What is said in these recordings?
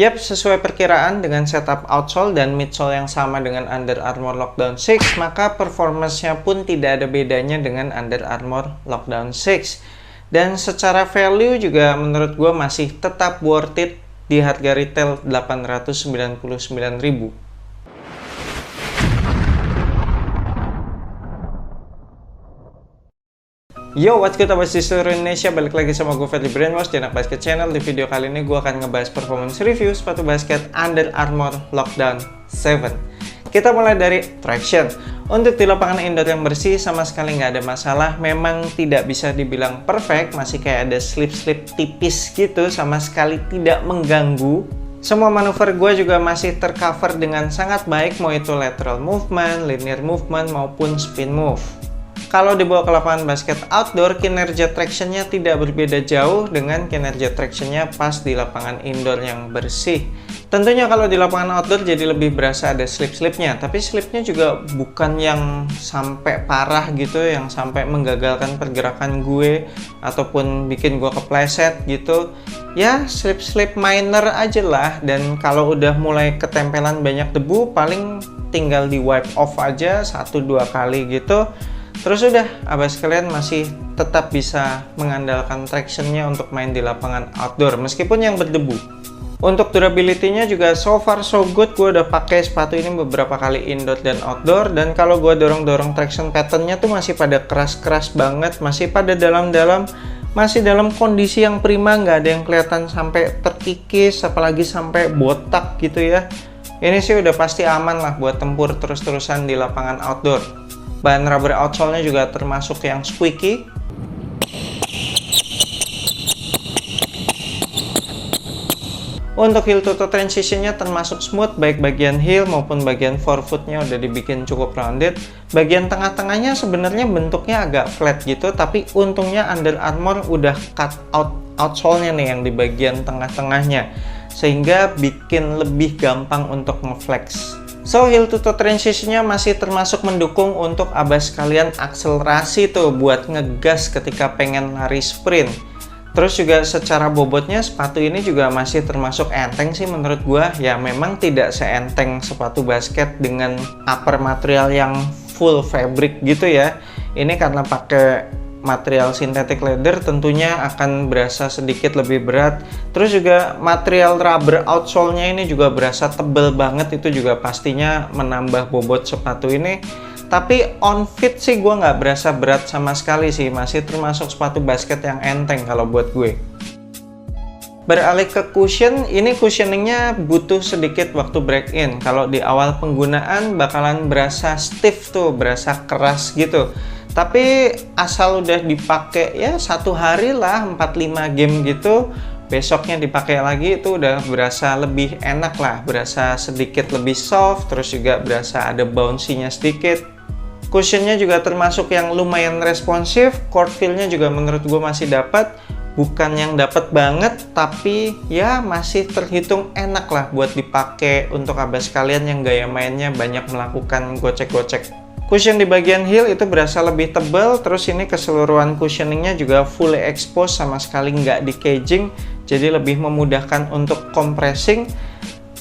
Yap, sesuai perkiraan dengan setup outsole dan midsole yang sama dengan Under Armour Lockdown 6, maka performance-nya pun tidak ada bedanya dengan Under Armour Lockdown 6. Dan secara value juga menurut gue masih tetap worth it di harga retail 899.000. Yo, what's good abas di seluruh Indonesia, balik lagi sama gue Fadly Brainwash di Anak Basket Channel. Di video kali ini gue akan ngebahas performance review sepatu basket Under Armour Lockdown 7. Kita mulai dari traction. Untuk di lapangan indoor yang bersih sama sekali nggak ada masalah. Memang tidak bisa dibilang perfect, masih kayak ada slip-slip tipis gitu, sama sekali tidak mengganggu. Semua manuver gue juga masih tercover dengan sangat baik, mau itu lateral movement, linear movement, maupun spin move. Kalau dibawa ke lapangan basket outdoor, kinerja tractionnya tidak berbeda jauh dengan kinerja tractionnya pas di lapangan indoor yang bersih. Tentunya kalau di lapangan outdoor jadi lebih berasa ada slip-slipnya, tapi slipnya juga bukan yang sampai parah gitu, yang sampai menggagalkan pergerakan gue ataupun bikin gue kepleset gitu. Ya slip-slip minor aja lah, dan kalau udah mulai ketempelan banyak debu paling tinggal di wipe off aja 1-2 kali gitu. Terus udah, abas kalian masih tetap bisa mengandalkan tractionnya untuk main di lapangan outdoor meskipun yang berdebu. Untuk durability-nya juga so far so good. Gue udah pakai sepatu ini beberapa kali indoor dan outdoor, dan kalau gue dorong-dorong traction pattern-nya tuh masih pada keras-keras banget, masih pada dalam-dalam, masih dalam kondisi yang prima, nggak ada yang kelihatan sampai terkikis, apalagi sampai botak gitu ya. Ini sih udah pasti aman lah buat tempur terus-terusan di lapangan outdoor. Bahan rubber outsole-nya juga termasuk yang squeaky. Untuk heel to toe transition-nya termasuk smooth, baik bagian heel maupun bagian forefoot-nya udah dibikin cukup rounded. Bagian tengah-tengahnya sebenarnya bentuknya agak flat gitu, tapi untungnya Under Armour udah cut out outsole-nya nih yang di bagian tengah-tengahnya, sehingga bikin lebih gampang untuk ngeflex. So, heel to toe transition-nya masih termasuk mendukung untuk abas kalian akselerasi tuh buat ngegas ketika pengen lari sprint. Terus juga secara bobotnya sepatu ini juga masih termasuk enteng sih menurut gua. Ya memang tidak seenteng sepatu basket dengan upper material yang full fabric gitu ya. Ini karena pakai material synthetic leather tentunya akan berasa sedikit lebih berat. Terus juga material rubber outsole-nya ini juga berasa tebel banget, itu juga pastinya menambah bobot sepatu ini. Tapi on fit sih gue nggak berasa berat sama sekali sih, masih termasuk sepatu basket yang enteng kalau buat gue. Beralih ke cushion, ini cushioningnya butuh sedikit waktu break in. Kalau di awal penggunaan bakalan berasa stiff tuh, berasa keras gitu. Tapi asal udah dipakai ya 1 hari lah, 4-5 game gitu, besoknya dipakai lagi itu udah berasa lebih enak lah, berasa sedikit lebih soft, terus juga berasa ada bouncy-nya sedikit. Cushionnya juga termasuk yang lumayan responsif, court feel-nya juga menurut gue masih dapat. Bukan yang dapat banget, tapi ya masih terhitung enak lah buat dipakai untuk abas kalian yang gaya mainnya banyak melakukan gocek-gocek. Cushion di bagian heel itu berasa lebih tebal, terus ini keseluruhan cushioningnya juga fully exposed, sama sekali nggak di caging, jadi lebih memudahkan untuk compressing.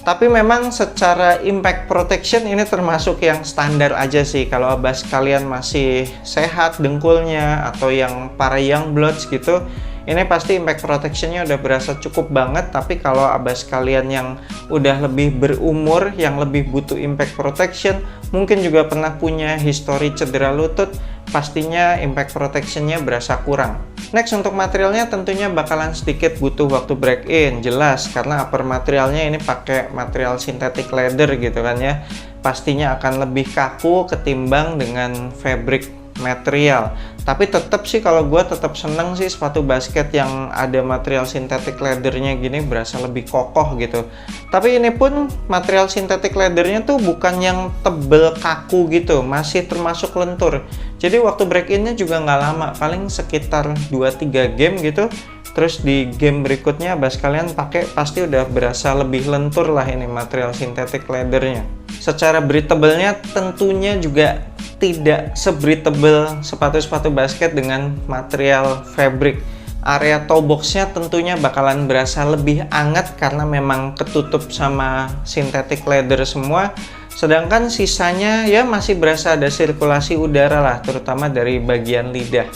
Tapi memang secara impact protection ini termasuk yang standar aja sih. Kalau abas kalian masih sehat dengkulnya atau yang para young bloods gitu, ini pasti impact protectionnya udah berasa cukup banget. Tapi kalau abas kalian yang udah lebih berumur, yang lebih butuh impact protection, mungkin juga pernah punya histori cedera lutut, pastinya impact protectionnya berasa kurang. Next, untuk materialnya tentunya bakalan sedikit butuh waktu break in, jelas, karena upper materialnya ini pakai material synthetic leather gitu kan ya. Pastinya akan lebih kaku ketimbang dengan fabric material. Tapi tetap sih kalau gue tetap seneng sih sepatu basket yang ada material synthetic leathernya gini, berasa lebih kokoh gitu. Tapi ini pun material synthetic leathernya tuh bukan yang tebel kaku gitu, masih termasuk lentur. Jadi waktu break innya juga nggak lama, paling sekitar 2-3 game gitu. Terus di game berikutnya abas kalian pakai pasti udah berasa lebih lentur lah ini material synthetic leathernya. Secara breathable-nya tentunya juga tidak se-breathable sepatu-sepatu basket dengan material fabric. area toe boxnya tentunya bakalan berasa lebih hangat karena memang ketutup sama synthetic leather semua. Sedangkan sisanya ya masih berasa ada sirkulasi udara lah, terutama dari bagian lidah.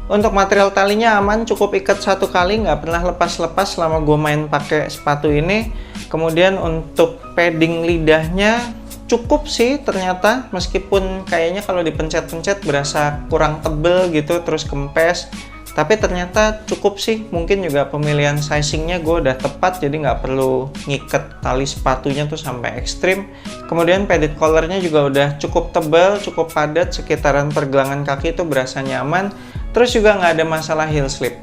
Untuk material talinya aman, cukup ikat satu kali, nggak pernah lepas-lepas selama gue main pakai sepatu ini. Kemudian untuk padding lidahnya cukup sih ternyata, meskipun kayaknya kalau dipencet-pencet berasa kurang tebel gitu, terus kempes. Tapi ternyata cukup sih, mungkin juga pemilihan sizingnya gue udah tepat, jadi nggak perlu ngiket tali sepatunya tuh sampai ekstrim. Kemudian padded collarnya juga udah cukup tebal, cukup padat, sekitaran pergelangan kaki itu berasa nyaman. Terus juga nggak ada masalah heel slip.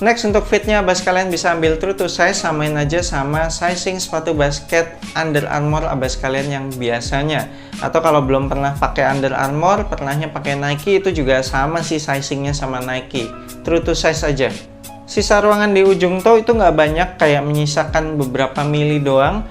Next, untuk fitnya abas kalian bisa ambil true to size, samain aja sama sizing sepatu basket Under Armour abas kalian yang biasanya. Atau kalau belum pernah pakai Under Armour, pernahnya pakai Nike, itu juga sama sih sizingnya sama Nike. True to size aja. Sisa ruangan di ujung toe itu nggak banyak, kayak menyisakan beberapa mili doang.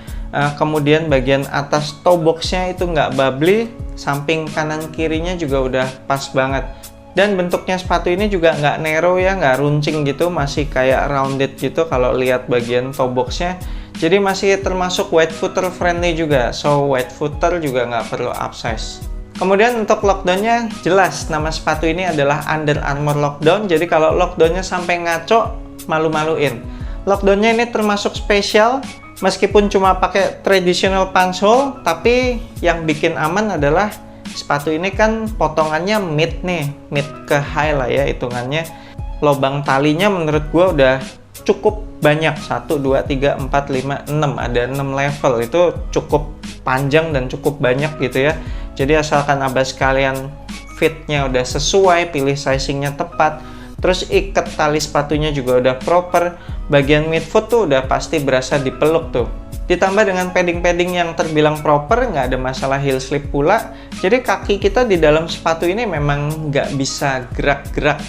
Kemudian bagian atas toe boxnya itu nggak bubbly, samping kanan kirinya juga udah pas banget. Dan bentuknya sepatu ini juga nggak narrow ya, nggak runcing gitu, masih kayak rounded gitu kalau lihat bagian toe boxnya. Jadi masih termasuk wide footer friendly juga, so wide footer juga nggak perlu upsize. Kemudian untuk lockdownnya jelas, nama sepatu ini adalah Under Armour Lockdown, jadi kalau lockdownnya sampai ngaco, malu-maluin. Lockdownnya ini termasuk spesial, meskipun cuma pakai traditional punch hole, tapi yang bikin aman adalah sepatu ini kan potongannya mid nih, mid ke high lah ya hitungannya. Lobang talinya menurut gue udah cukup banyak, 1, 2, 3, 4, 5, 6, ada 6 level, itu cukup panjang dan cukup banyak gitu ya. Jadi asalkan abas kalian fitnya udah sesuai, pilih sizingnya tepat, terus ikat tali sepatunya juga udah proper, bagian midfoot tuh udah pasti berasa dipeluk tuh. Ditambah dengan padding-padding yang terbilang proper, nggak ada masalah heel slip pula. Jadi kaki kita di dalam sepatu ini memang nggak bisa gerak-gerak.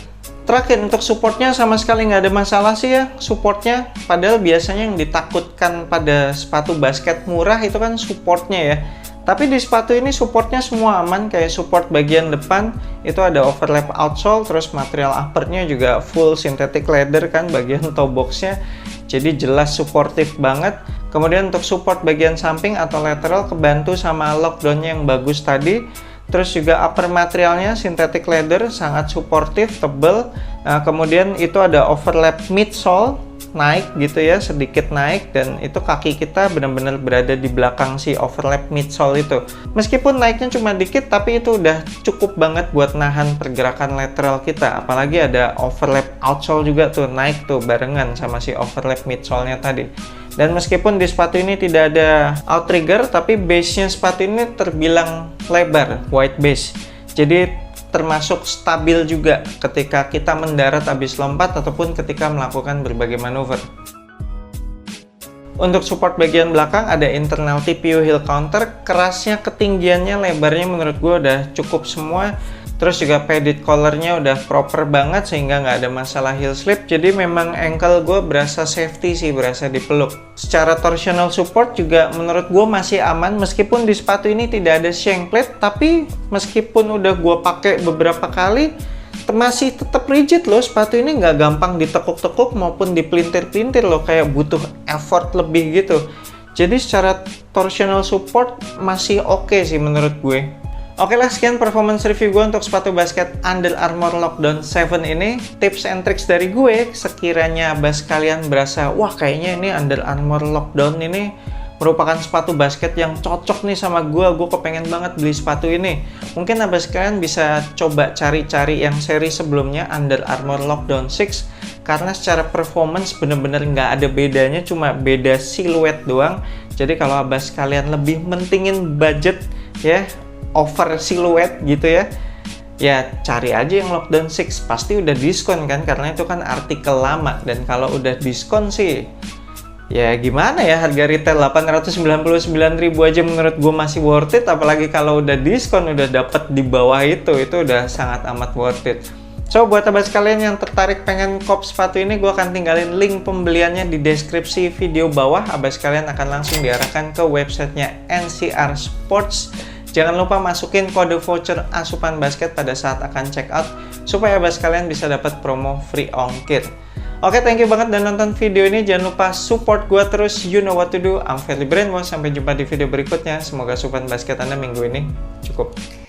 Terakhir, untuk supportnya sama sekali nggak ada masalah sih ya supportnya. Padahal biasanya yang ditakutkan pada sepatu basket murah itu kan supportnya ya. Tapi di sepatu ini supportnya semua aman, kayak support bagian depan itu ada overlap outsole, terus material uppernya juga full synthetic leather kan bagian toe boxnya. Jadi jelas suportif banget. Kemudian untuk support bagian samping atau lateral kebantu sama lockdownnya yang bagus tadi. Terus juga upper materialnya synthetic leather, sangat suportif, tebel. Nah, kemudian itu ada overlap midsole, naik gitu ya, sedikit naik, dan itu kaki kita benar-benar berada di belakang si overlap midsole itu. Meskipun naiknya cuma dikit, tapi itu udah cukup banget buat nahan pergerakan lateral kita. Apalagi ada overlap outsole juga tuh, naik tuh barengan sama si overlap midsole-nya tadi. Dan meskipun di sepatu ini tidak ada outrigger, tapi base-nya sepatu ini terbilang lebar, wide base. Jadi termasuk stabil juga ketika kita mendarat habis lompat ataupun ketika melakukan berbagai manuver. Untuk support bagian belakang ada internal TPU heel counter, kerasnya, ketinggiannya, lebarnya menurut gue udah cukup semua. Terus juga padded collarnya udah proper banget sehingga nggak ada masalah heel slip. Jadi memang ankle gue berasa safety sih, berasa dipeluk. Secara torsional support juga menurut gue masih aman, meskipun di sepatu ini tidak ada shank plate, tapi meskipun udah gue pakai beberapa kali masih tetap rigid loh. Sepatu ini nggak gampang ditekuk-tekuk maupun dipelintir-pelintir loh, kayak butuh effort lebih gitu. Jadi secara torsional support masih oke sih menurut gue. Oke lah, sekian performance review gue untuk sepatu basket Under Armour Lockdown 7 ini. Tips and tricks dari gue, sekiranya abas kalian berasa, wah kayaknya ini Under Armour Lockdown ini merupakan sepatu basket yang cocok nih sama gue kepengen banget beli sepatu ini. Mungkin abas kalian bisa coba cari-cari yang seri sebelumnya, Under Armour Lockdown 6, karena secara performance bener-bener nggak ada bedanya, cuma beda siluet doang. Jadi kalau abas kalian lebih mentingin budget ya, over siluet gitu ya cari aja yang Lockdown 6, pasti udah diskon kan, karena itu kan artikel lama. Dan kalau udah diskon sih ya gimana ya, harga retail 899.000 aja menurut gue masih worth it, apalagi kalau udah diskon udah dapet di bawah itu udah sangat amat worth it. So buat abas kalian yang tertarik pengen kop sepatu ini, gue akan tinggalin link pembeliannya di deskripsi video bawah. Abas kalian akan langsung diarahkan ke websitenya NCR Sports. Jangan lupa masukin kode voucher asupan basket pada saat akan check out supaya abas kalian bisa dapat promo free ongkir. Oke, thank you banget dan nonton video ini. Jangan lupa support gua terus. You know what to do. I'm Fairly Brainwash. Sampai jumpa di video berikutnya. Semoga Supan Basket Anda minggu ini cukup.